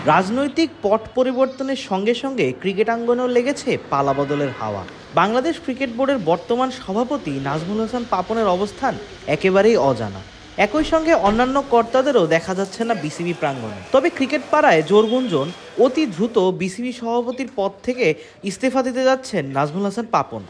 রাজনৈতিক পট পরিবর্তনের সঙ্গে সঙ্গে ক্রিকেট আঙ্গনেও লেগেছে পালাবদলের হাওয়া। বাংলাদেশ ক্রিকেট বোর্ডের বর্তমান সভাপতি নাজমুল হাসান পাপনের অবস্থান একেবারেই অজানা। একই সঙ্গে অন্যান্য কর্তাদেরও দেখা যাচ্ছে না বিসিবি প্রাঙ্গণে। তবে ক্রিকেট পাড়ায় জোর গুঞ্জন, অতি দ্রুত বিসিবি সভাপতির পদ থেকে ইস্তফা দিতে যাচ্ছেন নাজমুল হাসান পাপন।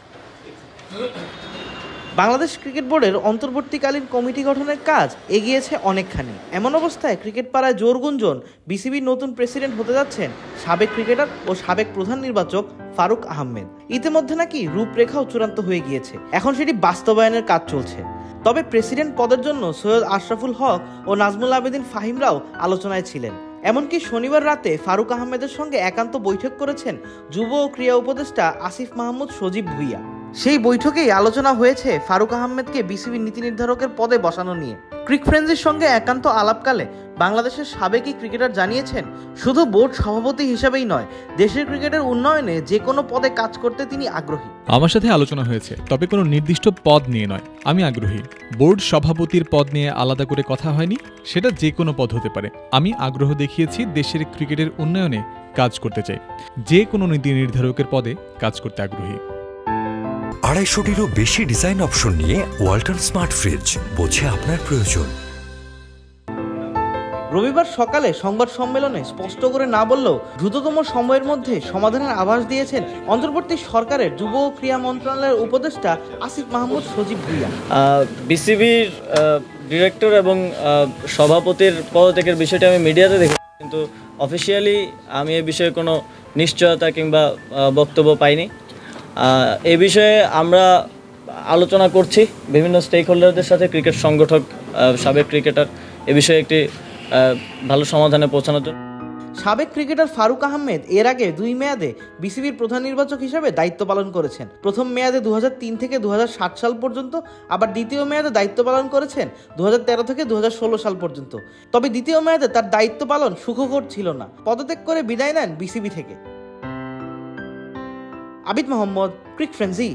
বাংলাদেশ ক্রিকেট বোর্ডের অন্তর্বর্তীকালীন কমিটি গঠনের কাজ এগিয়েছে অনেকখানি। এমন অবস্থায় ক্রিকেট পাড়ায় জোর গুঞ্জন, বিসিবির নতুন প্রেসিডেন্ট হতে যাচ্ছেন সাবেক ক্রিকেটার ও সাবেক প্রধান নির্বাচক ফারুক আহমেদ। ইতিমধ্যে নাকি রূপরেখাও চূড়ান্ত হয়ে গিয়েছে, এখন সেটি বাস্তবায়নের কাজ চলছে। তবে প্রেসিডেন্ট পদের জন্য সৈয়দ আশরাফুল হক ও নাজমুল আবেদিন ফাহিমরাও আলোচনায় ছিলেন। এমনকি শনিবার রাতে ফারুক আহমেদের সঙ্গে একান্ত বৈঠক করেছেন যুব ও ক্রীড়া উপদেষ্টা আসিফ মাহমুদ সজীব ভুইয়া। সেই বৈঠকেই আলোচনা হয়েছে ফারুক আহমেদকে বিসিবি নীতি নির্ধারকের পদে বসানো নিয়ে। ক্রিক ফ্রেন্ডসের সঙ্গে একান্ত আলাপকালে বাংলাদেশের সাবেক ক্রিকেটার জানিয়েছেন, শুধু বোর্ড সভাপতি হিসেবেই নয়, দেশের ক্রিকেটের উন্নয়নে যে কোনো পদে কাজ করতে তিনি আগ্রহী। আমার সাথে আলোচনা হয়েছে, তবে কোনো নির্দিষ্ট পদ নিয়ে নয়। আমি আগ্রহী। বোর্ড সভাপতির পদ নিয়ে আলাদা করে কথা হয়নি, সেটা যে কোনো পদ হতে পারে। আমি আগ্রহ দেখিয়েছি দেশের ক্রিকেটের উন্নয়নে কাজ করতে চাই। যে কোনো নীতি নির্ধারকের পদে কাজ করতে আগ্রহী। 250-টিরও বেশি ডিজাইন অপশন নিয়ে ওয়ালটন স্মার্ট ফ্রিজ, বোঝে আপনার প্রয়োজন। রবিবার সকালে সংবাদ সম্মেলনে স্পষ্ট করে না বললেও দ্রুততম সময়ের মধ্যে সমাধানের আভাস দিয়েছেন অন্তর্বর্তী সরকারের যুব ও ক্রীড়া মন্ত্রণালয়ের উপদেষ্টা আসিফ মাহমুদ সজীব ভুইয়া। বিসিবির ডিরেক্টর এবং সভাপতির পদত্যাগের বিষয়টি আমি মিডিয়াতে দেখেছি, কিন্তু অফিসিয়ালি আমি এ বিষয়ে কোনো নিশ্চয়তা কিংবা বক্তব্য পাইনি। এই বিষয়ে আমরা আলোচনা করছি বিভিন্ন স্টেক হোল্ডারদের সাথে, ক্রিকেট সংগঠক, সাবেক ক্রিকেটার, এ বিষয়ে একটি ভালো সমাধানে পৌঁছানোর জন্য। সাবেক ক্রিকেটার ফারুক আহমেদ এর আগে 2 মেয়াদে বিসিবির প্রধান নির্বাচক হিসেবে দায়িত্ব পালন করেছেন। প্রথম মেয়াদে 2003 থেকে 2007 সাল পর্যন্ত, আবার দ্বিতীয় মেয়াদে দায়িত্ব পালন করেছেন 2013 থেকে 2016 সাল পর্যন্ত। তবে দ্বিতীয় মেয়াদে তার দায়িত্ব পালন সুখকর ছিল না, পদত্যাগ করে বিদায় নেন বিসিবি থেকে। আবিদ মোহাম্মদ, ক্রিক ফ্রেন্ডসি।